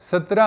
17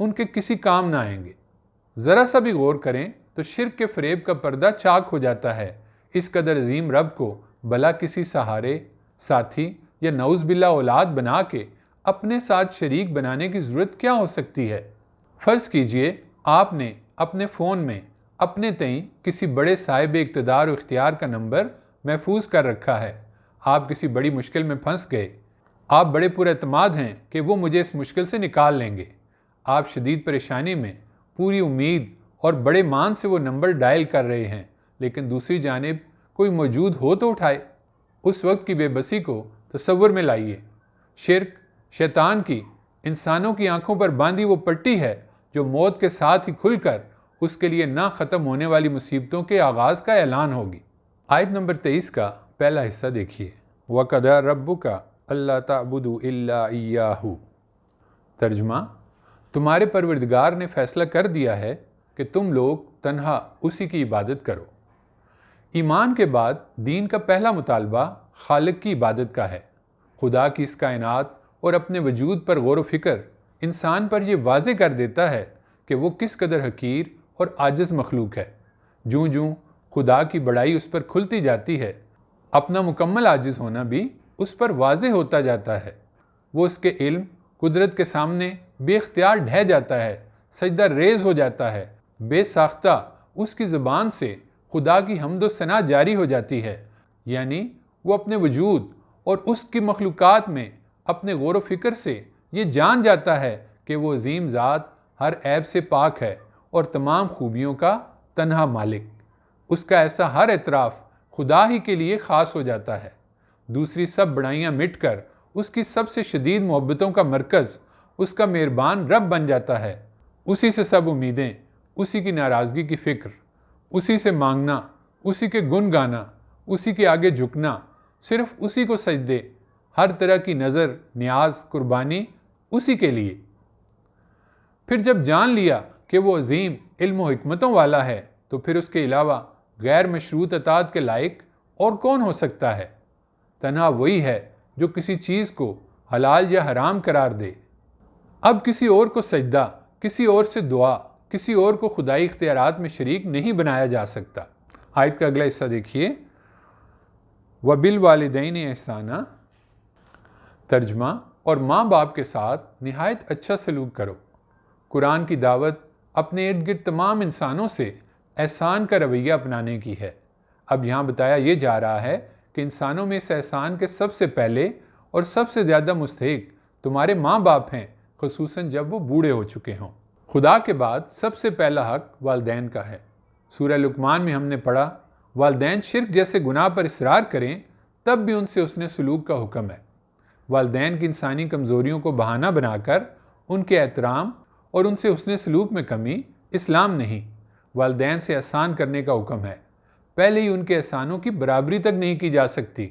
ان کے کسی کام نہ آئیں گے۔ ذرا سا بھی غور کریں تو شرک کے فریب کا پردہ چاک ہو جاتا ہے۔ اس قدر عظیم رب کو بھلا کسی سہارے، ساتھی یا نعوذ باللہ اولاد بنا کے اپنے ساتھ شریک بنانے کی ضرورت کیا ہو سکتی ہے؟ فرض کیجئے آپ نے اپنے فون میں اپنے تئیں کسی بڑے صاحب اقتدار و اختیار کا نمبر محفوظ کر رکھا ہے۔ آپ کسی بڑی مشکل میں پھنس گئے۔ آپ بڑے پر اعتماد ہیں کہ وہ مجھے اس مشکل سے نکال لیں گے۔ آپ شدید پریشانی میں پوری امید اور بڑے مان سے وہ نمبر ڈائل کر رہے ہیں، لیکن دوسری جانب کوئی موجود ہو تو اٹھائے۔ اس وقت کی بے بسی کو تصور میں لائیے۔ شرک، شیطان کی انسانوں کی آنکھوں پر باندھی وہ پٹی ہے جو موت کے ساتھ ہی کھل کر اس کے لیے نہ ختم ہونے والی مصیبتوں کے آغاز کا اعلان ہوگی۔ آیت نمبر 23 کا پہلا حصہ دیکھیے۔ وَقَضَىٰ رَبُّكَ أَلَّا تَعْبُدُوا إِلَّا إِيَّاهُ۔ ترجمہ: تمہارے پروردگار نے فیصلہ کر دیا ہے کہ تم لوگ تنہا اسی کی عبادت کرو۔ ایمان کے بعد دین کا پہلا مطالبہ خالق کی عبادت کا ہے۔ خدا کی اس کائنات اور اپنے وجود پر غور و فکر انسان پر یہ واضح کر دیتا ہے کہ وہ کس قدر حقیر اور عاجز مخلوق ہے۔ جوں جوں خدا کی بڑائی اس پر کھلتی جاتی ہے، اپنا مکمل عاجز ہونا بھی اس پر واضح ہوتا جاتا ہے۔ وہ اس کے علم، قدرت کے سامنے بے اختیار ڈھہ جاتا ہے، سجدہ ریز ہو جاتا ہے۔ بے ساختہ اس کی زبان سے خدا کی حمد و ثنا جاری ہو جاتی ہے، یعنی وہ اپنے وجود اور اس کی مخلوقات میں اپنے غور و فکر سے یہ جان جاتا ہے کہ وہ عظیم ذات ہر عیب سے پاک ہے اور تمام خوبیوں کا تنہا مالک۔ اس کا ایسا ہر اعتراف خدا ہی کے لیے خاص ہو جاتا ہے۔ دوسری سب بڑائیاں مٹ کر اس کی سب سے شدید محبتوں کا مرکز اس کا مہربان رب بن جاتا ہے۔ اسی سے سب امیدیں، اسی کی ناراضگی کی فکر، اسی سے مانگنا، اسی کے گن گانا، اسی کے آگے جھکنا، صرف اسی کو سجدے، ہر طرح کی نظر، نیاز، قربانی اسی کے لیے۔ پھر جب جان لیا کہ وہ عظیم علم و حکمتوں والا ہے تو پھر اس کے علاوہ غیر مشروط اطاعت کے لائق اور کون ہو سکتا ہے؟ تنہا وہی ہے جو کسی چیز کو حلال یا حرام قرار دے۔ اب کسی اور کو سجدہ، کسی اور سے دعا، کسی اور کو خدائی اختیارات میں شریک نہیں بنایا جا سکتا۔ آیت کا اگلا حصہ دیکھیے۔ وَبِالْوَالِدَيْنِ إِحْسَانًا۔ ترجمہ: اور ماں باپ کے ساتھ نہایت اچھا سلوک کرو۔ قرآن کی دعوت اپنے ارد گرد تمام انسانوں سے احسان کا رویہ اپنانے کی ہے۔ اب یہاں بتایا یہ جا رہا ہے کہ انسانوں میں اس احسان کے سب سے پہلے اور سب سے زیادہ مستحق تمہارے ماں باپ ہیں، خصوصاً جب وہ بوڑھے ہو چکے ہوں۔ خدا کے بعد سب سے پہلا حق والدین کا ہے۔ سورہ لقمان میں ہم نے پڑھا، والدین شرک جیسے گناہ پر اصرار کریں تب بھی ان سے حسن سلوک کا حکم ہے۔ والدین کی انسانی کمزوریوں کو بہانہ بنا کر ان کے احترام اور ان سے حسن سلوک میں کمی اسلام نہیں، والدین سے احسان کرنے کا حکم ہے۔ پہلے ہی ان کے احسانوں کی برابری تک نہیں کی جا سکتی۔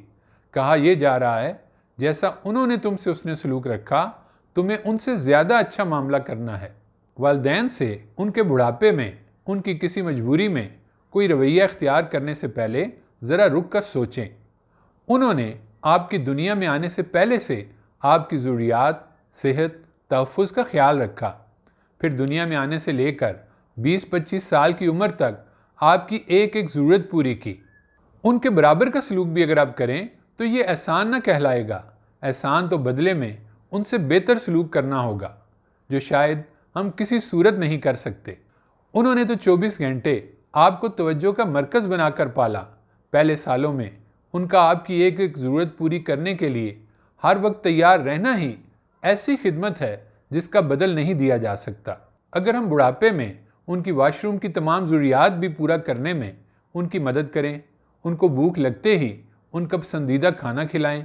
کہا یہ جا رہا ہے جیسا انہوں نے تم سے حسن سلوک رکھا، تمہیں ان سے زیادہ اچھا معاملہ کرنا ہے۔ والدین سے ان کے بڑھاپے میں، ان کی کسی مجبوری میں کوئی رویہ اختیار کرنے سے پہلے ذرا رک کر سوچیں۔ انہوں نے آپ کی دنیا میں آنے سے پہلے سے آپ کی ضروریات، صحت، تحفظ کا خیال رکھا، پھر دنیا میں آنے سے لے کر 20-25 سال کی عمر تک آپ کی ایک ایک ضرورت پوری کی۔ ان کے برابر کا سلوک بھی اگر آپ کریں تو یہ احسان نہ کہلائے گا۔ احسان تو بدلے میں ان سے بہتر سلوک کرنا ہوگا، جو شاید ہم کسی صورت نہیں کر سکتے۔ انہوں نے تو 24 گھنٹے آپ کو توجہ کا مرکز بنا کر پالا۔ پہلے سالوں میں ان کا آپ کی ایک ایک ضرورت پوری کرنے کے لیے ہر وقت تیار رہنا ہی ایسی خدمت ہے جس کا بدل نہیں دیا جا سکتا۔ اگر ہم بڑھاپے میں ان کی واش روم کی تمام ضروریات بھی پورا کرنے میں ان کی مدد کریں، ان کو بھوک لگتے ہی ان کا پسندیدہ کھانا کھلائیں،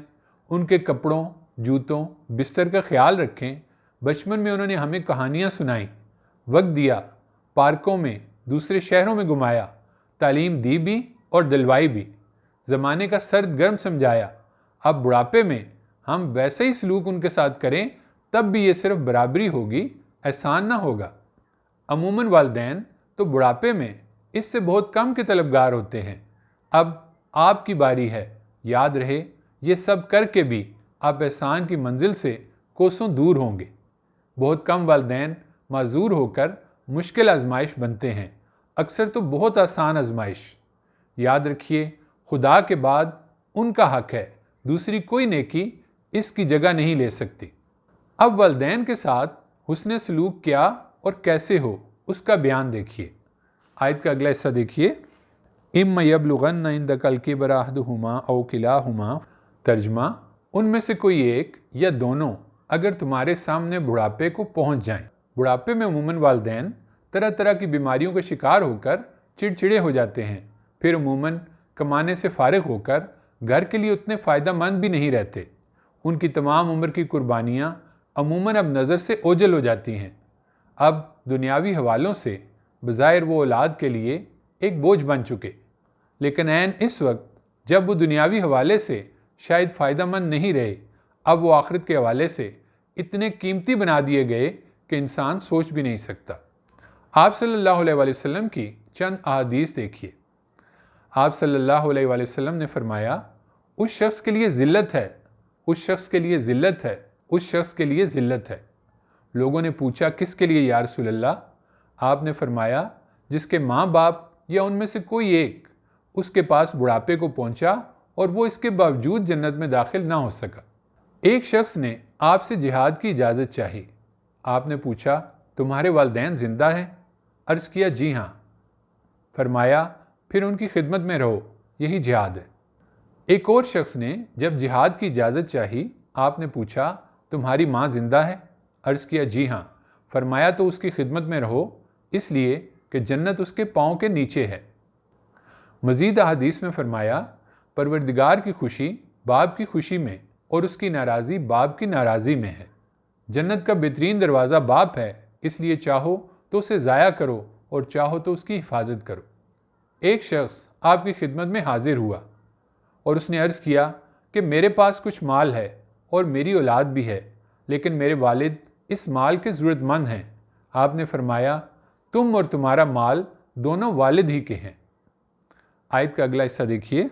ان کے کپڑوں، جوتوں، بستر کا خیال رکھیں، بچپن میں انہوں نے ہمیں کہانیاں سنائیں، وقت دیا، پارکوں میں، دوسرے شہروں میں گھمایا، تعلیم دی بھی اور دلوائی بھی، زمانے کا سرد گرم سمجھایا، اب بڑھاپے میں ہم ویسے ہی سلوک ان کے ساتھ کریں تب بھی یہ صرف برابری ہوگی، احسان نہ ہوگا۔ عموماً والدین تو بڑھاپے میں اس سے بہت کم کے طلبگار ہوتے ہیں۔ اب آپ کی باری ہے۔ یاد رہے یہ سب کر کے بھی آپ احسان کی منزل سے کوسوں دور ہوں گے۔ بہت کم والدین معذور ہو کر مشکل آزمائش بنتے ہیں، اکثر تو بہت آسان آزمائش۔ یاد رکھیے، خدا کے بعد ان کا حق ہے، دوسری کوئی نیکی اس کی جگہ نہیں لے سکتی۔ اب والدین کے ساتھ حسن سلوک کیا اور کیسے ہو، اس کا بیان دیکھیے۔ آیت کا اگلا حصہ دیکھیے، اِمَّ يَبْلُغَنَّ عِندَكَ الْكِبَرَ أَحَدُهُمَا أَوْ كِلَاهُمَا۔ ترجمہ، ان میں سے کوئی ایک یا دونوں اگر تمہارے سامنے بڑھاپے کو پہنچ جائیں۔ بڑھاپے میں عموماً والدین طرح طرح کی بیماریوں کا شکار ہو کر چڑچڑے ہو جاتے ہیں، پھر عموماً کمانے سے فارغ ہو کر گھر کے لیے اتنے فائدہ مند بھی نہیں رہتے۔ ان کی تمام عمر کی قربانیاں عموماً اب نظر سے اوجھل ہو جاتی ہیں۔ اب دنیاوی حوالوں سے بظاہر وہ اولاد کے لیے ایک بوجھ بن چکے، لیکن عین اس وقت جب وہ دنیاوی حوالے سے شاید فائدہ مند نہیں رہے، اب وہ آخرت کے حوالے سے اتنے قیمتی بنا دیے گئے کہ انسان سوچ بھی نہیں سکتا۔ آپ صلی اللہ علیہ وآلہ وسلم کی چند احادیث دیکھیے۔ آپ صلی اللہ علیہ وآلہ وسلم نے فرمایا، اس شخص کے لیے ذلت ہے، اس شخص کے لیے ذلت ہے، اس شخص کے لیے ذلت ہے۔ لوگوں نے پوچھا، کس کے لیے یا رسول اللہ؟ آپ نے فرمایا، جس کے ماں باپ یا ان میں سے کوئی ایک اس کے پاس بڑھاپے کو پہنچا اور وہ اس کے باوجود جنت میں داخل نہ ہو سکا۔ ایک شخص نے آپ سے جہاد کی اجازت چاہی۔ آپ نے پوچھا، تمہارے والدین زندہ ہیں؟ عرض کیا، جی ہاں۔ فرمایا، پھر ان کی خدمت میں رہو، یہی جہاد ہے۔ ایک اور شخص نے جب جہاد کی اجازت چاہی، آپ نے پوچھا، تمہاری ماں زندہ ہے؟ عرض کیا، جی ہاں۔ فرمایا، تو اس کی خدمت میں رہو، اس لیے کہ جنت اس کے پاؤں کے نیچے ہے۔ مزید احادیث میں فرمایا، پروردگار کی خوشی باپ کی خوشی میں اور اس کی ناراضی باپ کی ناراضی میں ہے۔ جنت کا بہترین دروازہ باپ ہے، اس لیے چاہو تو اسے ضائع کرو اور چاہو تو اس کی حفاظت کرو۔ ایک شخص آپ کی خدمت میں حاضر ہوا اور اس نے عرض کیا کہ میرے پاس کچھ مال ہے اور میری اولاد بھی ہے، لیکن میرے والد اس مال کے ضرورت مند ہیں۔ آپ نے فرمایا، تم اور تمہارا مال دونوں والد ہی کے ہیں۔ آیت کا اگلا حصہ دیکھیے،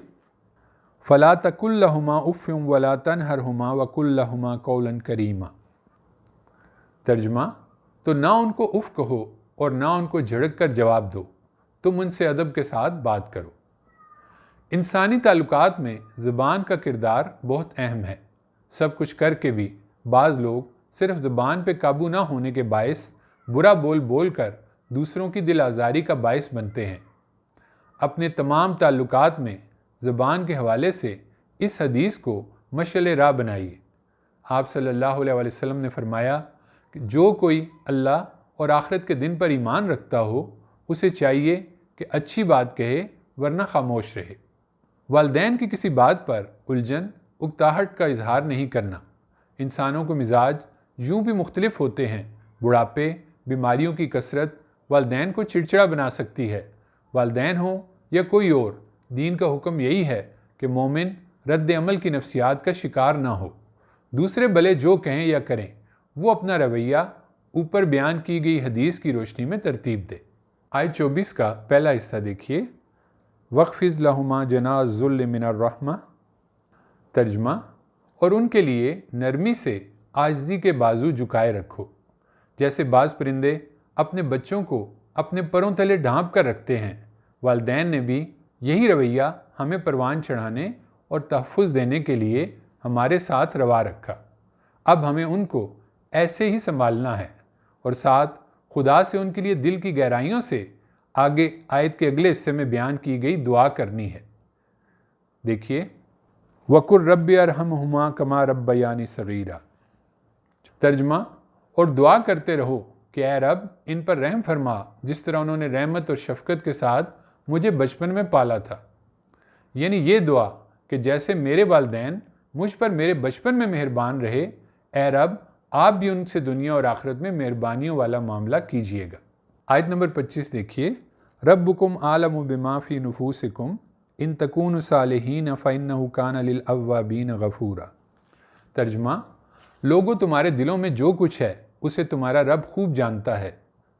فَلَا تَقُل لَّهُمَا أُفٍّ وَلَا تَنْهَرْهُمَا وَقُل لَّهُمَا قَوْلًا كَرِيمًا۔ ترجمہ، تو نہ ان کو اف کہو اور نہ ان کو جھڑک کر جواب دو، تم ان سے ادب کے ساتھ بات کرو۔ انسانی تعلقات میں زبان کا کردار بہت اہم ہے۔ سب کچھ کر کے بھی بعض لوگ صرف زبان پہ قابو نہ ہونے کے باعث برا بول بول کر دوسروں کی دل آزاری کا باعث بنتے ہیں۔ اپنے تمام تعلقات میں زبان کے حوالے سے اس حدیث کو مشعل راہ بنائیے۔ آپ صلی اللہ علیہ وآلہ وسلم نے فرمایا کہ جو کوئی اللہ اور آخرت کے دن پر ایمان رکھتا ہو، اسے چاہیے کہ اچھی بات کہے ورنہ خاموش رہے۔ والدین کی کسی بات پر الجھن، اکتاہٹ کا اظہار نہیں کرنا۔ انسانوں کو مزاج یوں بھی مختلف ہوتے ہیں۔ بڑھاپے، بیماریوں کی کثرت والدین کو چڑچڑا بنا سکتی ہے۔ والدین ہوں یا کوئی اور، دین کا حکم یہی ہے کہ مومن رد عمل کی نفسیات کا شکار نہ ہو۔ دوسرے بھلے جو کہیں یا کریں، وہ اپنا رویہ اوپر بیان کی گئی حدیث کی روشنی میں ترتیب دے۔ آیت 24 کا پہلا حصہ دیکھیے، وَاخْفِضْ لَهُمَا جَنَاحَ الذُّلِّ مِنَ الرَّحْمَةِ۔ ترجمہ، اور ان کے لیے نرمی سے عاجزی کے بازو جھکائے رکھو، جیسے بعض پرندے اپنے بچوں کو اپنے پروں تلے ڈھانپ کر رکھتے ہیں۔ والدین نے بھی یہی رویہ ہمیں پروان چڑھانے اور تحفظ دینے کے لیے ہمارے ساتھ روا رکھا۔ اب ہمیں ان کو ایسے ہی سنبھالنا ہے اور ساتھ خدا سے ان کے لیے دل کی گہرائیوں سے آگے آیت کے اگلے حصے میں بیان کی گئی دعا کرنی ہے۔ دیکھیے، وَقُلْ رَبِّ ارْحَمْهُمَا كَمَا رَبَّيَانِي صَغِيرًا۔ ترجمہ، اور دعا کرتے رہو کہ اے رب ان پر رحم فرما جس طرح انہوں نے رحمت اور شفقت کے ساتھ مجھے بچپن میں پالا تھا۔ یعنی یہ دعا کہ جیسے میرے والدین مجھ پر میرے بچپن میں مہربان رہے، اے رب آپ بھی ان سے دنیا اور آخرت میں مہربانیوں والا معاملہ کیجیے گا۔ آیت نمبر 25 دیکھیے، ربکم عالم بما فی نفوسکم ان تکونوا صالحین فإنہ کان للأوابین غفورا۔ ترجمہ، لوگوں تمہارے دلوں میں جو کچھ ہے اسے تمہارا رب خوب جانتا ہے۔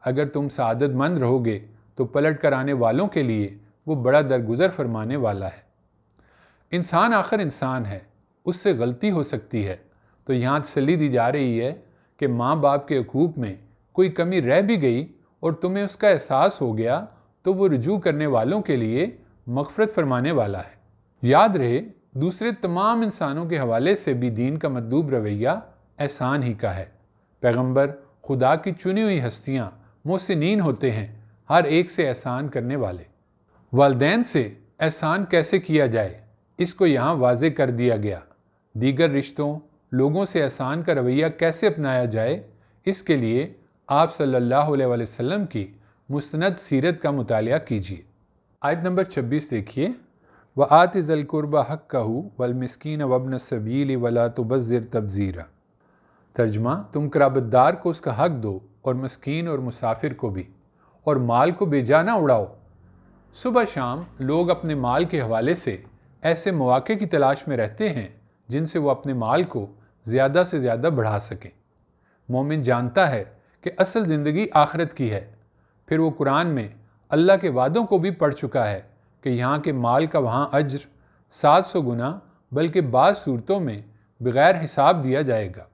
اگر تم سعادت مند رہو گے تو پلٹ کر آنے والوں کے لیے وہ بڑا درگزر فرمانے والا ہے۔ انسان آخر انسان ہے، اس سے غلطی ہو سکتی ہے، تو یہاں تسلی دی جا رہی ہے کہ ماں باپ کے حقوق میں کوئی کمی رہ بھی گئی اور تمہیں اس کا احساس ہو گیا تو وہ رجوع کرنے والوں کے لیے مغفرت فرمانے والا ہے۔ یاد رہے دوسرے تمام انسانوں کے حوالے سے بھی دین کا مطلوب رویہ احسان ہی کا ہے۔ پیغمبر خدا کی چنی ہوئی ہستیاں محسنین ہوتے ہیں، ہر ایک سے احسان کرنے والے۔ والدین سے احسان کیسے کیا جائے اس کو یہاں واضح کر دیا گیا۔ دیگر رشتوں، لوگوں سے احسان کا رویہ کیسے اپنایا جائے اس کے لیے آپ صلی اللہ علیہ وسلم کی مستند سیرت کا مطالعہ کیجیے۔ آیت نمبر 26 دیکھیے، وَآتِ ذَا الْقُرْبَى حَقَّهُ وَالْمِسْكِينَ وَابْنَ السَّبِيلِ وَلَا تُبَذِّرْ تَبْذِيرًا۔ ترجمہ، تم قرابت دار کو اس کا حق دو اور مسکین اور مسافر کو بھی، اور مال کو بے جا نہ اڑاؤ۔ صبح شام لوگ اپنے مال کے حوالے سے ایسے مواقع کی تلاش میں رہتے ہیں جن سے وہ اپنے مال کو زیادہ سے زیادہ بڑھا سکیں۔ مومن جانتا ہے کہ اصل زندگی آخرت کی ہے، پھر وہ قرآن میں اللہ کے وعدوں کو بھی پڑھ چکا ہے کہ یہاں کے مال کا وہاں اجر 700 گنا بلکہ بعض صورتوں میں بغیر حساب دیا جائے گا۔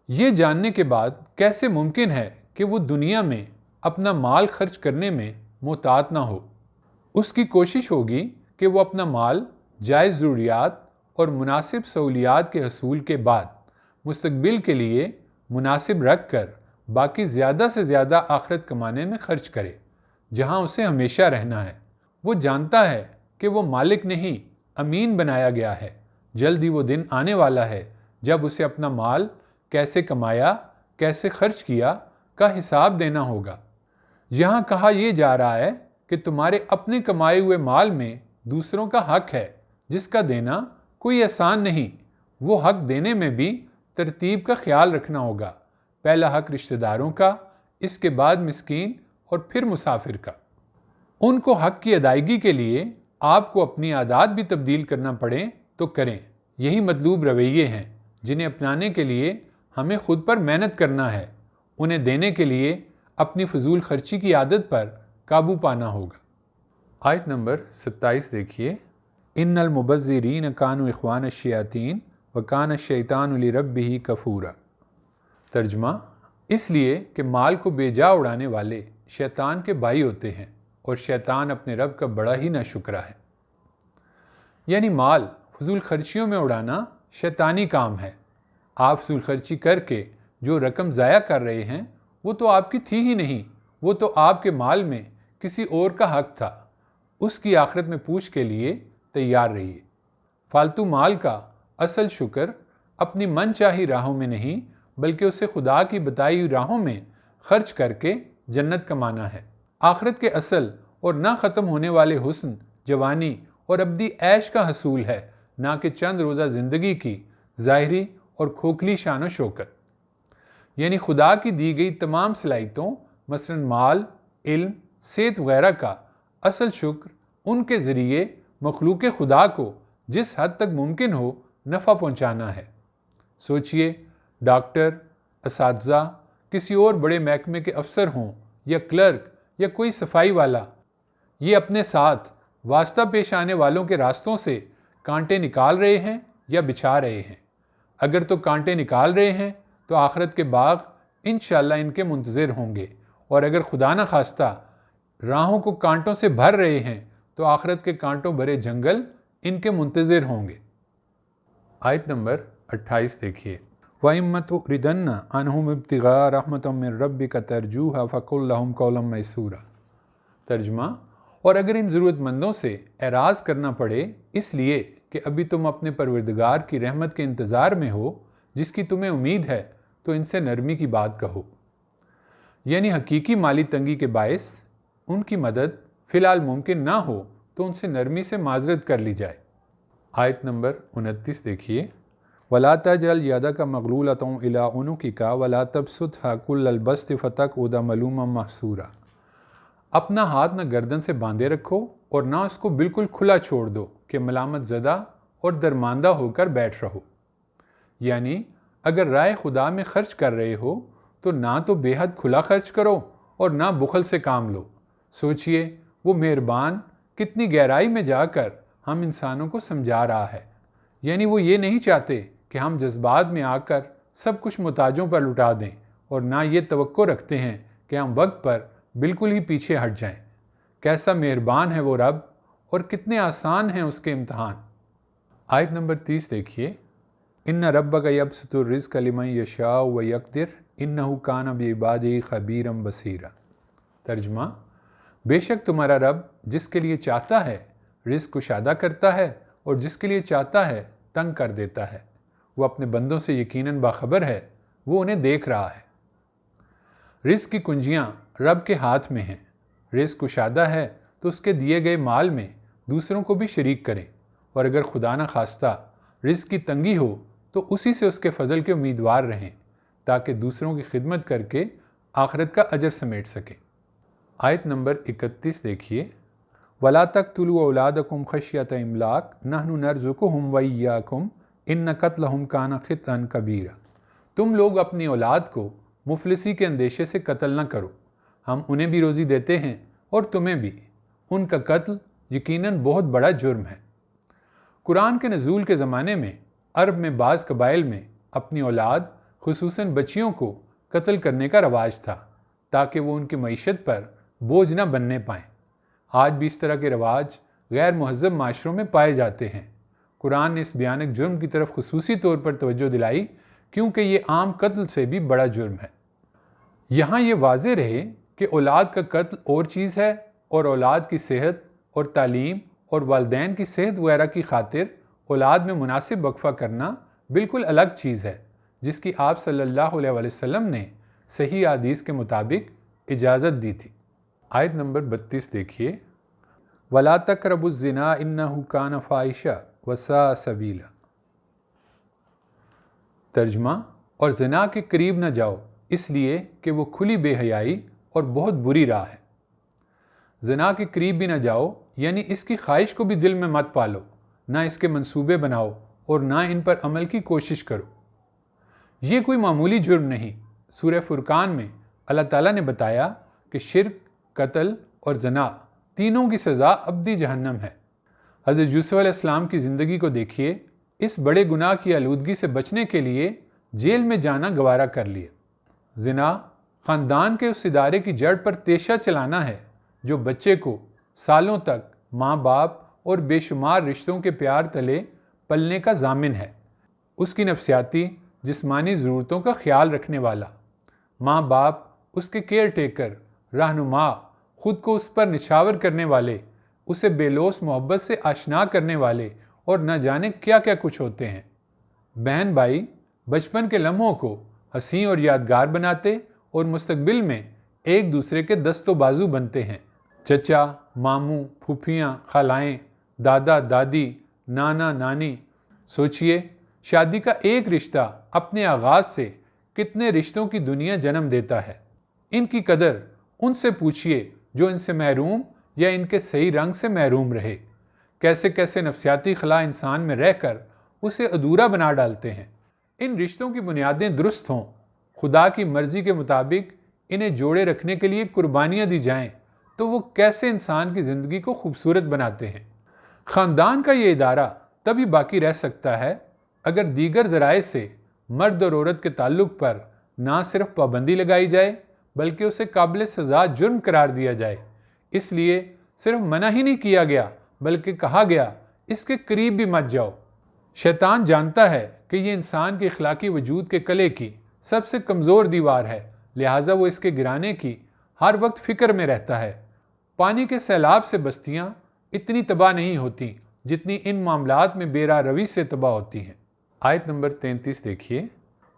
یہ جاننے کے بعد کیسے ممکن ہے کہ وہ دنیا میں اپنا مال خرچ کرنے میں محتاط نہ ہو؟ اس کی کوشش ہوگی کہ وہ اپنا مال جائز ضروریات اور مناسب سہولیات کے حصول کے بعد مستقبل کے لیے مناسب رکھ کر باقی زیادہ سے زیادہ آخرت کمانے میں خرچ کرے، جہاں اسے ہمیشہ رہنا ہے۔ وہ جانتا ہے کہ وہ مالک نہیں، امین بنایا گیا ہے۔ جلد ہی وہ دن آنے والا ہے جب اسے اپنا مال کیسے کمایا، کیسے خرچ کیا کا حساب دینا ہوگا۔ یہاں کہا یہ جا رہا ہے کہ تمہارے اپنے کمائے ہوئے مال میں دوسروں کا حق ہے جس کا دینا کوئی آسان نہیں۔ وہ حق دینے میں بھی ترتیب کا خیال رکھنا ہوگا۔ پہلا حق رشتہ داروں کا، اس کے بعد مسکین اور پھر مسافر کا۔ ان کو حق کی ادائیگی کے لیے آپ کو اپنی عادات بھی تبدیل کرنا پڑیں تو کریں۔ یہی مطلوب رویے ہیں جنہیں اپنانے کے لیے ہمیں خود پر محنت کرنا ہے۔ انہیں دینے کے لیے اپنی فضول خرچی کی عادت پر قابو پانا ہوگا۔ آیت نمبر 27 دیکھیے، ان المبذرین کانوا اخوان الشیاطین وکان الشیطان لربہ کفورا۔ ترجمہ، اس لیے کہ مال کو بے جا اڑانے والے شیطان کے بھائی ہوتے ہیں اور شیطان اپنے رب کا بڑا ہی ناشکرا ہے۔ یعنی مال فضول خرچیوں میں اڑانا شیطانی کام ہے۔ آپ فضول خرچی کر کے جو رقم ضائع کر رہے ہیں وہ تو آپ کی تھی ہی نہیں، وہ تو آپ کے مال میں کسی اور کا حق تھا۔ اس کی آخرت میں پوچھ کے لیے تیار رہیے۔ فالتو مال کا اصل شکر اپنی من چاہی راہوں میں نہیں بلکہ اسے خدا کی بتائی ہوئی راہوں میں خرچ کر کے جنت کمانا ہے۔ آخرت کے اصل اور نہ ختم ہونے والے حسن، جوانی اور ابدی عیش کا حصول ہے، نہ کہ چند روزہ زندگی کی ظاہری اور کھوکھلی شان و شوکت۔ یعنی خدا کی دی گئی تمام صلاحیتوں مثلاً مال، علم، صحت وغیرہ کا اصل شکر ان کے ذریعے مخلوق خدا کو جس حد تک ممکن ہو نفع پہنچانا ہے۔ سوچئے ڈاکٹر، اساتذہ، کسی اور بڑے محکمے کے افسر ہوں یا کلرک یا کوئی صفائی والا، یہ اپنے ساتھ واسطہ پیش آنے والوں کے راستوں سے کانٹے نکال رہے ہیں یا بچھا رہے ہیں۔ اگر تو کانٹے نکال رہے ہیں تو آخرت کے باغ انشاءاللہ ان کے منتظر ہوں گے، اور اگر خدا نہ خواستہ راہوں کو کانٹوں سے بھر رہے ہیں تو آخرت کے کانٹوں بھرے جنگل ان کے منتظر ہوں گے۔ آیت نمبر 28 دیکھیے، وَإِمَّا تُعْرِضَنَّ عَنْهُمُ ابْتِغَاءَ رَحْمَةٍ مِّن رَّبِّكَ تَرْجُوهَا فَقُل لَّهُمْ قَوْلًا مَّيْسُورًا۔ ترجمہ، اور اگر ان ضرورت مندوں سے اعراض کرنا پڑے اس لیے کہ ابھی تم اپنے پروردگار کی رحمت کے انتظار میں ہو جس کی تمہیں امید ہے، تو ان سے نرمی کی بات کہو۔ یعنی حقیقی مالی تنگی کے باعث ان کی مدد فی الحال ممکن نہ ہو تو ان سے نرمی سے معذرت کر لی جائے۔ آیت نمبر 29 دیکھیے، وَلَا تَجْعَلْ يَدَكَ مَغْلُولَةً إِلَىٰ عُنُقِكَ وَلَا تَبْسُطْهَا كُلَّ الْبَسْطِ فَتَقْعُدَ مَلُومًا مَحْسُورًا۔ اپنا ہاتھ نہ گردن سے باندھے رکھو اور نہ اس کو بالکل کھلا چھوڑ دو کہ ملامت زدہ اور درماندہ ہو کر بیٹھ رہو۔ یعنی اگر رائے خدا میں خرچ کر رہے ہو تو نہ تو بے حد کھلا خرچ کرو اور نہ بخل سے کام لو۔ سوچئے وہ مہربان کتنی گہرائی میں جا کر ہم انسانوں کو سمجھا رہا ہے۔ یعنی وہ یہ نہیں چاہتے کہ ہم جذبات میں آ کر سب کچھ محتاجوں پر لٹا دیں اور نہ یہ توقع رکھتے ہیں کہ ہم وقت پر بالکل ہی پیچھے ہٹ جائیں۔ کیسا مہربان ہے وہ رب اور کتنے آسان ہیں اس کے امتحان۔ آیت نمبر 30 دیکھیے، ان ربک یبسط الرزق لمن یشاء ویقدر انہ کان بعبادہ خبیرا بصیرا۔ ترجمہ، بے شک تمہارا رب جس کے لیے چاہتا ہے رزق کشادہ کرتا ہے اور جس کے لیے چاہتا ہے تنگ کر دیتا ہے۔ وہ اپنے بندوں سے یقیناً باخبر ہے، وہ انہیں دیکھ رہا ہے۔ رزق کی کنجیاں رب کے ہاتھ میں ہیں۔ رزق کشادہ ہے تو اس کے دیے گئے مال میں دوسروں کو بھی شریک کریں، اور اگر خدا نہ خواستہ رزق کی تنگی ہو تو اسی سے اس کے فضل کے امیدوار رہیں تاکہ دوسروں کی خدمت کر کے آخرت کا اجر سمیٹ سکیں۔ آیت نمبر 31 دیکھیے، وَلَا تَقْتُلُوا أَوْلَادَكُمْ خَشْيَةَ إِمْلَاقٍ نَحْنُ نَرْزُقُهُمْ وَإِيَّاكُمْ إِنَّ قَتْلَهُمْ كَانَ خِطْئًا كَبِيرًا۔ تم لوگ اپنی اولاد کو مفلسی کے اندیشے سے قتل نہ کرو، ہم انہیں بھی روزی دیتے ہیں اور تمہیں بھی، ان کا قتل یقیناً بہت بڑا جرم ہے۔ قرآن کے نزول کے زمانے میں عرب میں بعض قبائل میں اپنی اولاد خصوصاً بچیوں کو قتل کرنے کا رواج تھا تاکہ وہ ان کی معیشت پر بوجھ نہ بننے پائیں۔ آج بھی اس طرح کے رواج غیر مہذب معاشروں میں پائے جاتے ہیں۔ قرآن نے اس بھیانک جرم کی طرف خصوصی طور پر توجہ دلائی کیونکہ یہ عام قتل سے بھی بڑا جرم ہے۔ یہاں یہ واضح رہے کہ اولاد کا قتل اور چیز ہے، اور اولاد کی صحت اور تعلیم اور والدین کی صحت وغیرہ کی خاطر اولاد میں مناسب وقفہ کرنا بالکل الگ چیز ہے، جس کی آپ صلی اللہ علیہ وسلم نے صحیح حدیث کے مطابق اجازت دی تھی۔ آیت نمبر 32 دیکھیے، وَلَا تَقْرَبُوا الزِّنَا إِنَّهُ كَانَ فَاحِشًا وَسَاءَ سَبِيلًا۔ ترجمہ، اور زنا کے قریب نہ جاؤ اس لیے کہ وہ کھلی بے حیائی اور بہت بری راہ ہے۔ زنا کے قریب بھی نہ جاؤ یعنی اس کی خواہش کو بھی دل میں مت پالو، نہ اس کے منصوبے بناؤ اور نہ ان پر عمل کی کوشش کرو۔ یہ کوئی معمولی جرم نہیں۔ سورہ فرقان میں اللہ تعالیٰ نے بتایا کہ شرک، قتل اور زنا تینوں کی سزا ابدی جہنم ہے۔ حضرت یوسف علیہ السلام کی زندگی کو دیکھیے، اس بڑے گناہ کی آلودگی سے بچنے کے لیے جیل میں جانا گوارا کر لیے۔ زنا خاندان کے اس ادارے کی جڑ پر تیشہ چلانا ہے جو بچے کو سالوں تک ماں باپ اور بے شمار رشتوں کے پیار تلے پلنے کا ضامن ہے۔ اس کی نفسیاتی جسمانی ضرورتوں کا خیال رکھنے والا، ماں باپ اس کے کیئر ٹیکر، رہنما، خود کو اس پر نچھاور کرنے والے، اسے بے لوث محبت سے آشنا کرنے والے اور نہ جانے کیا کیا کچھ ہوتے ہیں۔ بہن بھائی بچپن کے لمحوں کو حسین اور یادگار بناتے اور مستقبل میں ایک دوسرے کے دست و بازو بنتے ہیں۔ چچا، ماموں، پھوپھیاں، خالائیں، دادا، دادی، نانا، نانی۔ سوچئے، شادی کا ایک رشتہ اپنے آغاز سے کتنے رشتوں کی دنیا جنم دیتا ہے۔ ان کی قدر ان سے پوچھئے جو ان سے محروم یا ان کے صحیح رنگ سے محروم رہے۔ کیسے کیسے نفسیاتی خلا انسان میں رہ کر اسے ادھورا بنا ڈالتے ہیں۔ ان رشتوں کی بنیادیں درست ہوں، خدا کی مرضی کے مطابق انہیں جوڑے رکھنے کے لیے قربانیاں دی جائیں تو وہ کیسے انسان کی زندگی کو خوبصورت بناتے ہیں۔ خاندان کا یہ ادارہ تبھی باقی رہ سکتا ہے اگر دیگر ذرائع سے مرد اور عورت کے تعلق پر نہ صرف پابندی لگائی جائے بلکہ اسے قابل سزا جرم قرار دیا جائے۔ اس لیے صرف منع ہی نہیں کیا گیا بلکہ کہا گیا اس کے قریب بھی مت جاؤ۔ شیطان جانتا ہے کہ یہ انسان کے اخلاقی وجود کے قلعے کی سب سے کمزور دیوار ہے، لہٰذا وہ اس کے گرانے کی ہر وقت فکر میں رہتا ہے۔ پانی کے سیلاب سے بستیاں اتنی تباہ نہیں ہوتی جتنی ان معاملات میں بے راہ روی سے تباہ ہوتی ہیں۔ آیت نمبر 33 دیکھیے،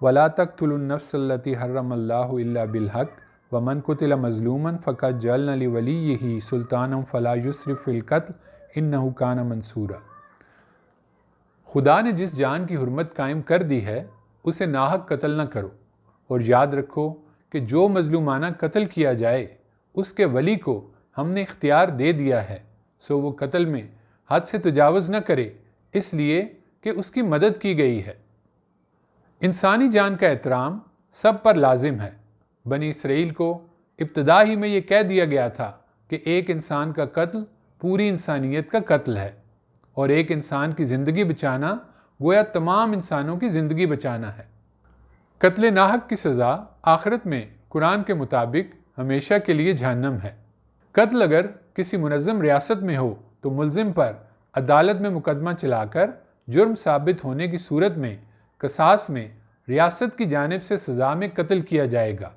وَلَا تَقْتُلُوا النَّفْسَ الَّتِي حَرَّمَ اللَّهُ إِلَّا بِالْحَقِّ وَمَنْ قُتِلَ مَظْلُومًا فَقَدْ جَعَلْنَا لِوَلِيِّهِ سُلْطَانًا فَلَا يُسْرِفْ فِي الْقَتْلِ إِنَّهُ كَانَ مَنصُورًا۔ خدا نے جس جان کی حرمت قائم کر دی ہے اسے ناحق قتل نہ کرو، اور یاد رکھو کہ جو مظلومانہ قتل کیا جائے اس کے ولی کو ہم نے اختیار دے دیا ہے، سو وہ قتل میں حد سے تجاوز نہ کرے، اس لیے کہ اس کی مدد کی گئی ہے۔ انسانی جان کا احترام سب پر لازم ہے۔ بنی اسرائیل کو ابتدا ہی میں یہ کہہ دیا گیا تھا کہ ایک انسان کا قتل پوری انسانیت کا قتل ہے، اور ایک انسان کی زندگی بچانا گویا تمام انسانوں کی زندگی بچانا ہے۔ قتل ناحق کی سزا آخرت میں قرآن کے مطابق ہمیشہ کے لیے جہنم ہے۔ قتل اگر کسی منظم ریاست میں ہو تو ملزم پر عدالت میں مقدمہ چلا کر جرم ثابت ہونے کی صورت میں قصاص میں ریاست کی جانب سے سزا میں قتل کیا جائے گا۔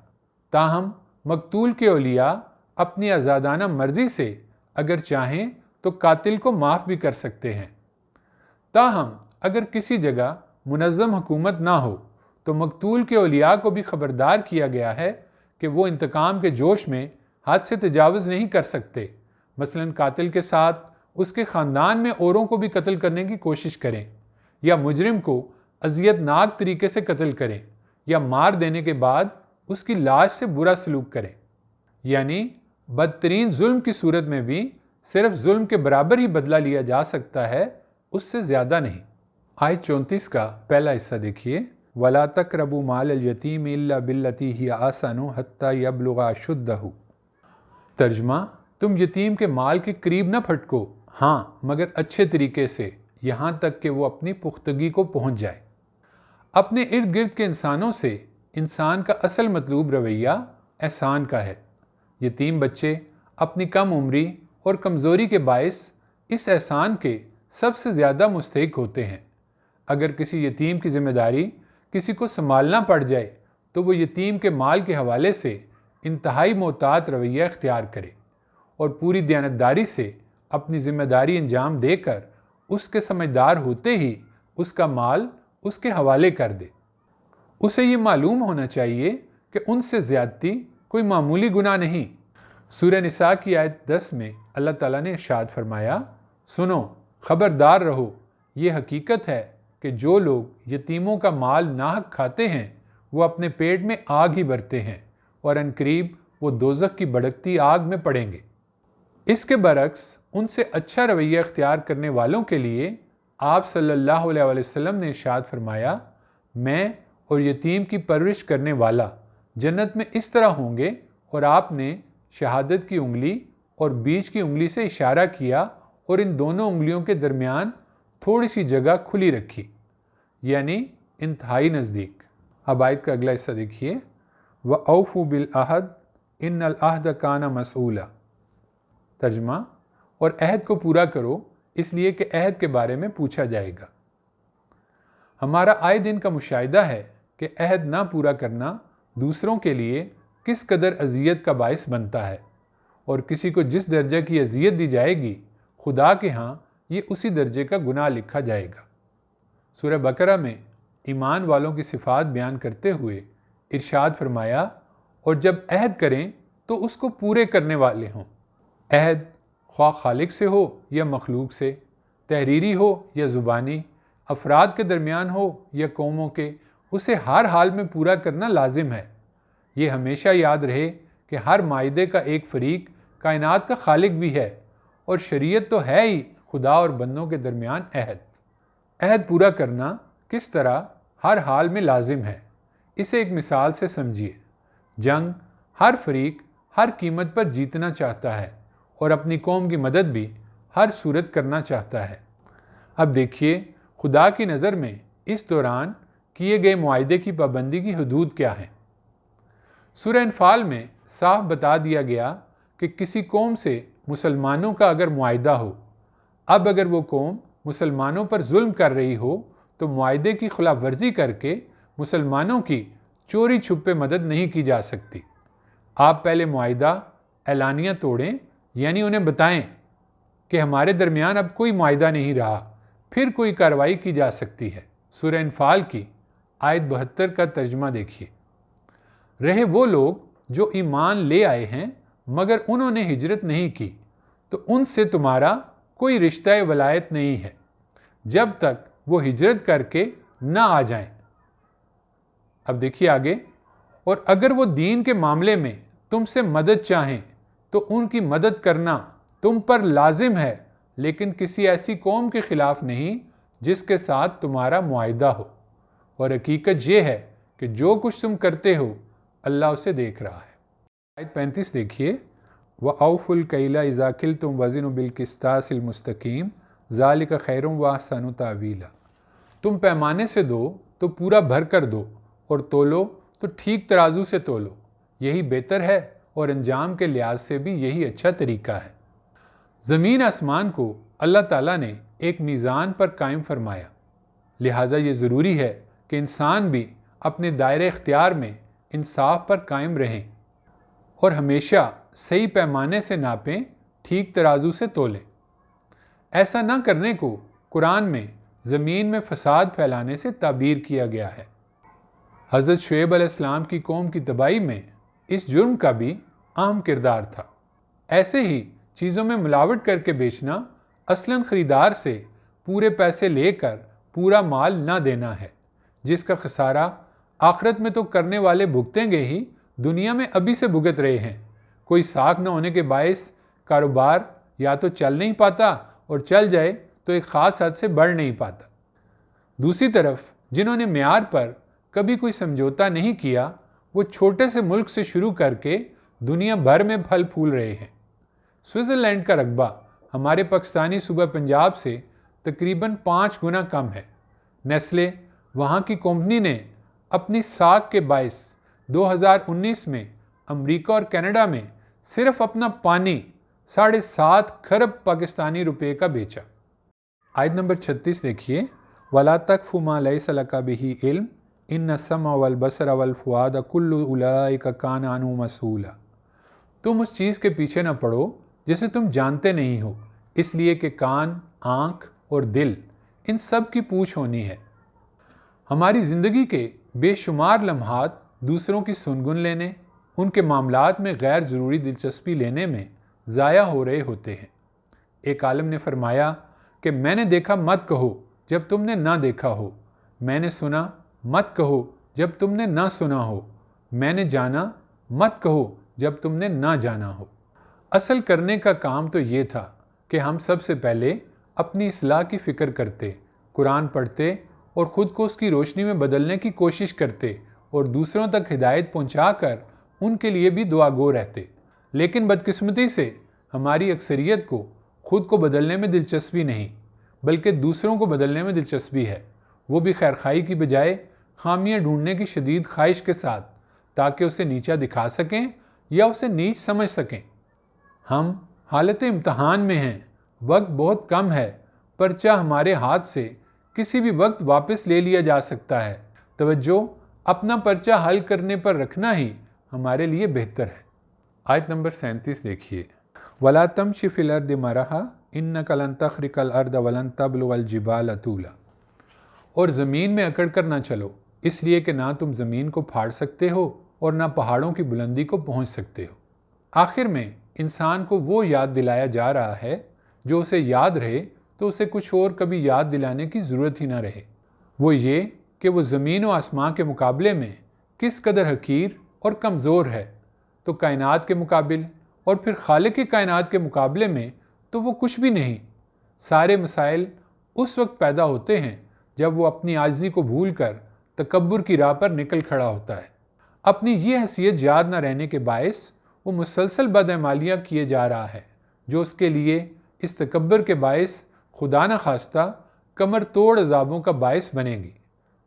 تاہم مقتول کے اولیاء اپنی آزادانہ مرضی سے اگر چاہیں تو قاتل کو معاف بھی کر سکتے ہیں۔ تاہم اگر کسی جگہ منظم حکومت نہ ہو تو مقتول کے اولیاء کو بھی خبردار کیا گیا ہے کہ وہ انتقام کے جوش میں حد سے تجاوز نہیں کر سکتے، مثلاً قاتل کے ساتھ اس کے خاندان میں اوروں کو بھی قتل کرنے کی کوشش کریں، یا مجرم کو اذیت ناک طریقے سے قتل کریں، یا مار دینے کے بعد اس کی لاش سے برا سلوک کریں۔ یعنی بدترین ظلم کی صورت میں بھی صرف ظلم کے برابر ہی بدلہ لیا جا سکتا ہے، اس سے زیادہ نہیں۔ آیت 34 کا پہلا حصہ دیکھیے، وَلَا تَقْرَبُوا مَالَ الْيَتِيمِ إِلَّا بِالَّتِي هِيَ أَحْسَنُ حَتَّى يَبْلُغَ أَشُدَّهُ۔ ترجمہ، تم یتیم کے مال کے قریب نہ پھٹکو، ہاں مگر اچھے طریقے سے، یہاں تک کہ وہ اپنی پختگی کو پہنچ جائے۔ اپنے ارد گرد کے انسانوں سے انسان کا اصل مطلوب رویہ احسان کا ہے۔ یتیم بچے اپنی کم عمری اور کمزوری کے باعث اس احسان کے سب سے زیادہ مستحق ہوتے ہیں۔ اگر کسی یتیم کی ذمہ داری کسی کو سنبھالنا پڑ جائے تو وہ یتیم کے مال کے حوالے سے انتہائی محتاط رویہ اختیار کرے اور پوری دیانتداری سے اپنی ذمہ داری انجام دے کر اس کے سمجھدار ہوتے ہی اس کا مال اس کے حوالے کر دے۔ اسے یہ معلوم ہونا چاہیے کہ ان سے زیادتی کوئی معمولی گناہ نہیں۔ سورہ نساء کی آیت 10 میں اللہ تعالیٰ نے ارشاد فرمایا، سنو خبردار رہو، یہ حقیقت ہے کہ جو لوگ یتیموں کا مال ناحق کھاتے ہیں وہ اپنے پیٹ میں آگ ہی بھرتے ہیں اور عنقریب وہ دوزخ کی بھڑکتی آگ میں پڑیں گے۔ اس کے برعکس ان سے اچھا رویہ اختیار کرنے والوں کے لیے آپ صلی اللہ علیہ وسلم نے ارشاد فرمایا، میں اور یتیم کی پرورش کرنے والا جنت میں اس طرح ہوں گے، اور آپ نے شہادت کی انگلی اور بیچ کی انگلی سے اشارہ کیا اور ان دونوں انگلیوں کے درمیان تھوڑی سی جگہ کھلی رکھی، یعنی انتہائی نزدیک۔ اب آیت کا اگلا حصہ دیکھیے، وَأَوْفُوا بِالْعَهْدِ إِنَّ الْعَهْدَ كَانَ مَسْئُولًا۔ ترجمہ، اور عہد کو پورا کرو اس لیے کہ عہد کے بارے میں پوچھا جائے گا۔ ہمارا آئے دن کا مشاہدہ ہے کہ عہد نہ پورا کرنا دوسروں کے لیے کس قدر اذیت کا باعث بنتا ہے، اور کسی کو جس درجے کی اذیت دی جائے گی خدا کے ہاں یہ اسی درجے کا گناہ لکھا جائے گا۔ سورہ بقرہ میں ایمان والوں کی صفات بیان کرتے ہوئے ارشاد فرمایا، اور جب عہد کریں تو اس کو پورے کرنے والے ہوں۔ عہد خواہ خالق سے ہو یا مخلوق سے، تحریری ہو یا زبانی، افراد کے درمیان ہو یا قوموں کے، اسے ہر حال میں پورا کرنا لازم ہے۔ یہ ہمیشہ یاد رہے کہ ہر معاہدے کا ایک فریق کائنات کا خالق بھی ہے، اور شریعت تو ہے ہی خدا اور بندوں کے درمیان عہد۔ عہد پورا کرنا کس طرح ہر حال میں لازم ہے، اسے ایک مثال سے سمجھیے۔ جنگ ہر فریق ہر قیمت پر جیتنا چاہتا ہے اور اپنی قوم کی مدد بھی ہر صورت کرنا چاہتا ہے۔ اب دیکھیے خدا کی نظر میں اس دوران کیے گئے معاہدے کی پابندی کی حدود کیا ہیں۔ سورہ انفال میں صاف بتا دیا گیا کہ کسی قوم سے مسلمانوں کا اگر معاہدہ ہو، اب اگر وہ قوم مسلمانوں پر ظلم کر رہی ہو تو معاہدے کی خلاف ورزی کر کے مسلمانوں کی چوری چھپے مدد نہیں کی جا سکتی۔ آپ پہلے معاہدہ اعلانیہ توڑیں، یعنی انہیں بتائیں کہ ہمارے درمیان اب کوئی معاہدہ نہیں رہا، پھر کوئی کارروائی کی جا سکتی ہے۔ سورہ انفال کی آیت 72 کا ترجمہ دیکھیے، رہے وہ لوگ جو ایمان لے آئے ہیں مگر انہوں نے ہجرت نہیں کی تو ان سے تمہارا کوئی رشتہ ولایت نہیں ہے جب تک وہ ہجرت کر کے نہ آ جائیں۔ اب دیکھیے آگے، اور اگر وہ دین کے معاملے میں تم سے مدد چاہیں تو ان کی مدد کرنا تم پر لازم ہے، لیکن کسی ایسی قوم کے خلاف نہیں جس کے ساتھ تمہارا معاہدہ ہو، اور حقیقت یہ ہے کہ جو کچھ تم کرتے ہو اللہ اسے دیکھ رہا ہے۔ آیت 35 دیکھیے، وَأَوْفُوا الْكَيْلَ إِذَا كِلْتُمْ وَزِنُوا بِالْقِسْطَاسِ الْمُسْتَقِيمِ ذَلِكَ خَيْرٌ وَأَحْسَنُ تَأْوِيلًا۔ تم پیمانے سے دو تو پورا بھر کر دو، اور تولو تو ٹھیک ترازو سے تولو، یہی بہتر ہے اور انجام کے لحاظ سے بھی یہی اچھا طریقہ ہے۔ زمین آسمان کو اللہ تعالیٰ نے ایک میزان پر قائم فرمایا، لہٰذا یہ ضروری ہے کہ انسان بھی اپنے دائرۂ اختیار میں انصاف پر قائم رہیں اور ہمیشہ صحیح پیمانے سے ناپیں، ٹھیک ترازو سے تولیں۔ ایسا نہ کرنے کو قرآن میں زمین میں فساد پھیلانے سے تعبیر کیا گیا ہے۔ حضرت شعیب علیہ السلام کی قوم کی تباہی میں اس جرم کا بھی اہم کردار تھا۔ ایسے ہی چیزوں میں ملاوٹ کر کے بیچنا اصلاً خریدار سے پورے پیسے لے کر پورا مال نہ دینا ہے، جس کا خسارہ آخرت میں تو کرنے والے بھگتیں گے ہی، دنیا میں ابھی سے بھگت رہے ہیں۔ کوئی ساکھ نہ ہونے کے باعث کاروبار یا تو چل نہیں پاتا اور چل جائے تو ایک خاص حد سے بڑھ نہیں پاتا۔ دوسری طرف جنہوں نے معیار پر کبھی کوئی سمجھوتا نہیں کیا، وہ چھوٹے سے ملک سے شروع کر کے دنیا بھر میں پھل پھول رہے ہیں۔ سوئٹزرلینڈ کا رقبہ ہمارے پاکستانی صوبہ پنجاب سے تقریباً 5 گنا کم ہے۔ نیسلے وہاں کی کمپنی نے اپنی ساکھ کے باعث 2019 میں امریکہ اور کینیڈا میں صرف اپنا پانی 7.5 کھرب پاکستانی روپے کا بیچا۔ آیت نمبر 36 دیکھیے، وَلَا تَقْفُ مَا لَيْسَ لَكَ بِهِ عِلْمٌ إِنَّ السَّمْعَ وَالْبَصَرَ وَالْفُؤَادَ كُلُّ أُولَئِكَ كَانَ عَنْهُ مسؤولا۔ تم اس چیز کے پیچھے نہ پڑو جسے تم جانتے نہیں ہو، اس لیے کہ کان، آنکھ اور دل ان سب کی پوچھ ہونی ہے۔ ہماری زندگی کے بے شمار لمحات دوسروں کی سنگن لینے، ان کے معاملات میں غیر ضروری دلچسپی لینے میں ضائع ہو رہے ہوتے ہیں۔ ایک عالم نے فرمایا کہ میں نے دیکھا مت کہو جب تم نے نہ دیکھا ہو، میں نے سنا مت کہو جب تم نے نہ سنا ہو، میں نے جانا مت کہو جب تم نے نہ جانا ہو۔ اصل کرنے کا کام تو یہ تھا کہ ہم سب سے پہلے اپنی اصلاح کی فکر کرتے، قرآن پڑھتے اور خود کو اس کی روشنی میں بدلنے کی کوشش کرتے اور دوسروں تک ہدایت پہنچا کر ان کے لیے بھی دعا گو رہتے۔ لیکن بدقسمتی سے ہماری اکثریت کو خود کو بدلنے میں دلچسپی نہیں، بلکہ دوسروں کو بدلنے میں دلچسپی ہے، وہ بھی خیرخواہی کی بجائے خامیاں ڈھونڈنے کی شدید خواہش کے ساتھ، تاکہ اسے نیچا دکھا سکیں یا اسے نیچ سمجھ سکیں۔ ہم حالت امتحان میں ہیں، وقت بہت کم ہے، پرچہ ہمارے ہاتھ سے کسی بھی وقت واپس لے لیا جا سکتا ہے۔ توجہ اپنا پرچہ حل کرنے پر رکھنا ہی ہمارے لیے بہتر ہے۔ آیت نمبر 37 دیکھیے، وَلَا تَمْشِ فِي الْأَرْضِ مَرَحًا إِنَّكَ لَن تَخْرِقَ الْأَرْضَ وَلَن تَبْلُغَ الْجِبَالَ طُولًا۔ اور زمین میں اکڑ کر نہ چلو، اس لیے کہ نہ تم زمین کو پھاڑ سکتے ہو اور نہ پہاڑوں کی بلندی کو پہنچ سکتے ہو۔ آخر میں انسان کو وہ یاد دلایا جا رہا ہے جو اسے یاد رہے تو اسے کچھ اور کبھی یاد دلانے کی ضرورت ہی نہ رہے، وہ یہ کہ وہ زمین و آسمان کے مقابلے میں کس قدر حقیر اور کمزور ہے، تو کائنات کے مقابل اور پھر خالق کی کائنات کے مقابلے میں تو وہ کچھ بھی نہیں۔ سارے مسائل اس وقت پیدا ہوتے ہیں جب وہ اپنی عاجزی کو بھول کر تکبر کی راہ پر نکل کھڑا ہوتا ہے۔ اپنی یہ حیثیت یاد نہ رہنے کے باعث وہ مسلسل بدعمالیاں کیے جا رہا ہے، جو اس کے لیے اس تکبر کے باعث خدا نہ خواستہ کمر توڑ عذابوں کا باعث بنے گی۔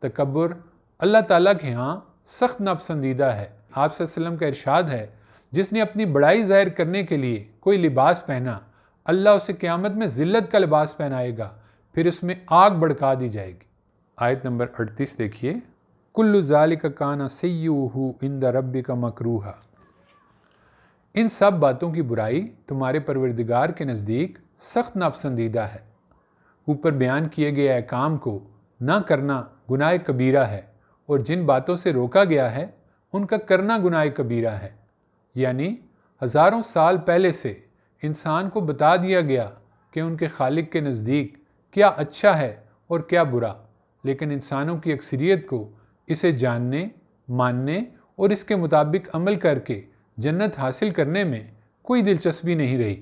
تکبر اللہ تعالیٰ کے ہاں سخت ناپسندیدہ ہے۔ آپ صلی اللہ علیہ وسلم کا ارشاد ہے، جس نے اپنی بڑائی ظاہر کرنے کے لیے کوئی لباس پہنا، اللہ اسے قیامت میں ذلت کا لباس پہنائے گا، پھر اس میں آگ بھڑکا دی جائے گی۔ آیت نمبر 38 دیکھیے، کل ذالک کان سیئہ عند ربک مکروہا۔ ان سب باتوں کی برائی تمہارے پروردگار کے نزدیک سخت ناپسندیدہ ہے۔ اوپر بیان کیے گئے احکام کو نہ کرنا گناہ کبیرہ ہے، اور جن باتوں سے روکا گیا ہے ان کا کرنا گناہ کبیرہ ہے۔ یعنی ہزاروں سال پہلے سے انسان کو بتا دیا گیا کہ ان کے خالق کے نزدیک کیا اچھا ہے اور کیا برا، لیکن انسانوں کی اکثریت کو اسے جاننے، ماننے اور اس کے مطابق عمل کر کے جنت حاصل کرنے میں کوئی دلچسپی نہیں رہی۔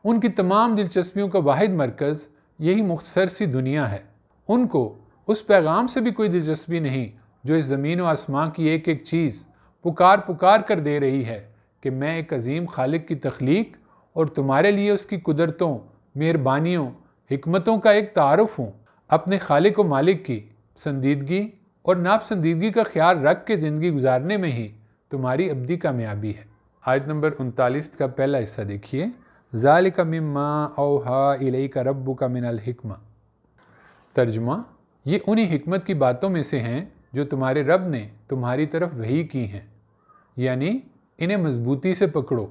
ان کی تمام دلچسپیوں کا واحد مرکز یہی مختصر سی دنیا ہے۔ ان کو اس پیغام سے بھی کوئی دلچسپی نہیں جو اس زمین و آسمان کی ایک ایک چیز پکار کر دے رہی ہے کہ میں ایک عظیم خالق کی تخلیق اور تمہارے لیے اس کی قدرتوں، مہربانیوں، حکمتوں کا ایک تعارف ہوں۔ اپنے خالق و مالک کی پسندیدگی اور ناپسندیدگی کا خیال رکھ کے زندگی گزارنے میں ہی تمہاری ابدی کامیابی ہے۔ آیت نمبر 39 کا پہلا حصہ دیکھیے، ذالک مما اوحا الیک ربک من الحکمہ۔ ترجمہ، یہ انہی حکمت کی باتوں میں سے ہیں جو تمہارے رب نے تمہاری طرف وحی کی ہیں، یعنی انہیں مضبوطی سے پکڑو۔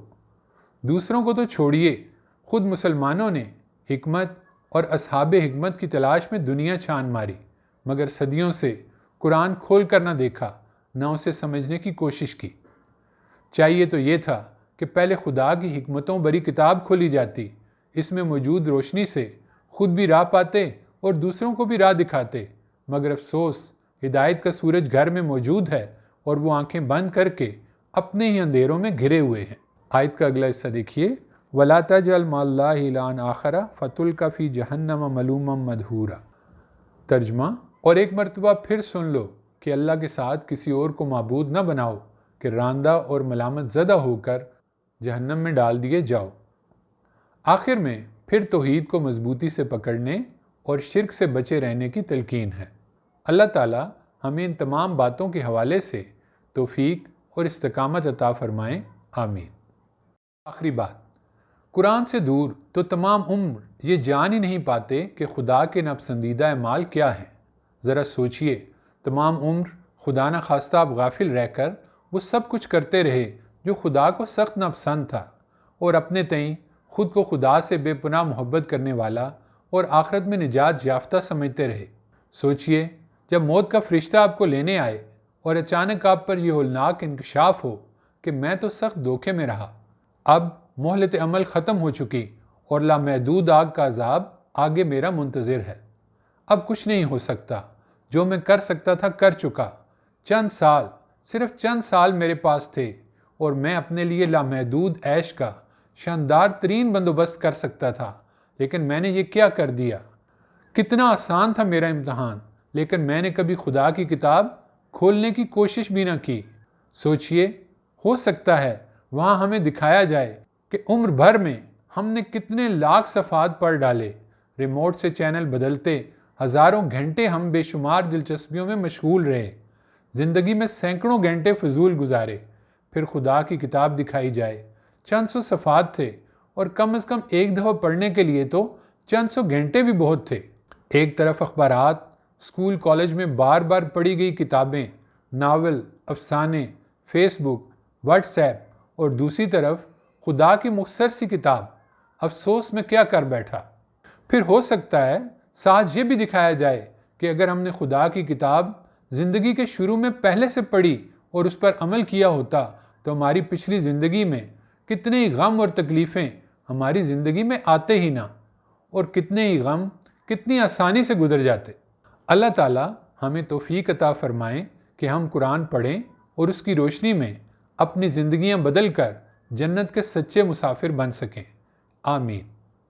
دوسروں کو تو چھوڑیے، خود مسلمانوں نے حکمت اور اصحاب حکمت کی تلاش میں دنیا چھان ماری، مگر صدیوں سے قرآن کھول کر نہ دیکھا، نہ اسے سمجھنے کی کوشش کی۔ چاہیے تو یہ تھا کہ پہلے خدا کی حکمتوں بری کتاب کھولی جاتی، اس میں موجود روشنی سے خود بھی راہ پاتے اور دوسروں کو بھی راہ دکھاتے، مگر افسوس ہدایت کا سورج گھر میں موجود ہے اور وہ آنکھیں بند کر کے اپنے ہی اندھیروں میں گھرے ہوئے ہیں۔ آیت کا اگلا حصہ دیکھیے، وَلَا تَجْعَلْ مَعَ اللَّهِ إِلَٰهًا آخَرَ فَتُلْقَىٰ فِي جَهَنَّمَ مَلُومًا مَدْحُورًا۔ ترجمہ، اور ایک مرتبہ پھر سن لو کہ اللہ کے ساتھ کسی اور کو معبود نہ بناؤ کہ راندہ اور ملامت زدہ ہو کر جہنم میں ڈال دیے جاؤ۔ آخر میں پھر توحید کو مضبوطی سے پکڑنے اور شرک سے بچے رہنے کی تلقین ہے۔ اللہ تعالیٰ ہمیں ان تمام باتوں کے حوالے سے توفیق اور استقامت عطا فرمائیں، آمین۔ آخری بات، قرآن سے دور تو تمام عمر یہ جان ہی نہیں پاتے کہ خدا کے ناپسندیدہ اعمال کیا ہیں۔ ذرا سوچئے، تمام عمر خدا نہ خواستہ آپ غافل رہ کر وہ سب کچھ کرتے رہے جو خدا کو سخت ناپسند تھا، اور اپنے تئیں خود کو خدا سے بے پناہ محبت کرنے والا اور آخرت میں نجات یافتہ سمجھتے رہے۔ سوچئے، جب موت کا فرشتہ آپ کو لینے آئے اور اچانک آپ پر یہ ہولناک انکشاف ہو کہ میں تو سخت دھوکے میں رہا، اب مہلت عمل ختم ہو چکی اور لامحدود آگ کا عذاب آگے میرا منتظر ہے۔ اب کچھ نہیں ہو سکتا، جو میں کر سکتا تھا کر چکا۔ چند سال، صرف چند سال میرے پاس تھے اور میں اپنے لیے لامحدود عیش کا شاندار ترین بندوبست کر سکتا تھا، لیکن میں نے یہ کیا کر دیا۔ کتنا آسان تھا میرا امتحان، لیکن میں نے کبھی خدا کی کتاب کھولنے کی کوشش بھی نہ کی۔ سوچئے، ہو سکتا ہے وہاں ہمیں دکھایا جائے کہ عمر بھر میں ہم نے کتنے لاکھ صفحات پڑھ ڈالے، ریموٹ سے چینل بدلتے ہزاروں گھنٹے ہم بے شمار دلچسپیوں میں مشغول رہے، زندگی میں سینکڑوں گھنٹے فضول گزارے، پھر خدا کی کتاب دکھائی جائے۔ چند سو صفحات تھے اور کم از کم ایک دفعہ پڑھنے کے لیے تو چند سو گھنٹے بھی بہت تھے۔ ایک طرف اخبارات، اسکول کالج میں بار بار پڑھی گئی کتابیں، ناول، افسانے، فیس بک، واٹس ایپ، اور دوسری طرف خدا کی مختصر سی کتاب، افسوس میں کیا کر بیٹھا۔ پھر ہو سکتا ہے ساتھ یہ بھی دکھایا جائے کہ اگر ہم نے خدا کی کتاب زندگی کے شروع میں پہلے سے پڑھی اور اس پر عمل کیا ہوتا تو ہماری پچھلی زندگی میں کتنے ہی غم اور تکلیفیں ہماری زندگی میں آتے ہی نہ، اور کتنے ہی غم کتنی آسانی سے گزر جاتے۔ اللہ تعالیٰ ہمیں توفیق عطا فرمائیں کہ ہم قرآن پڑھیں اور اس کی روشنی میں اپنی زندگیاں بدل کر جنت کے سچے مسافر بن سکیں، آمین۔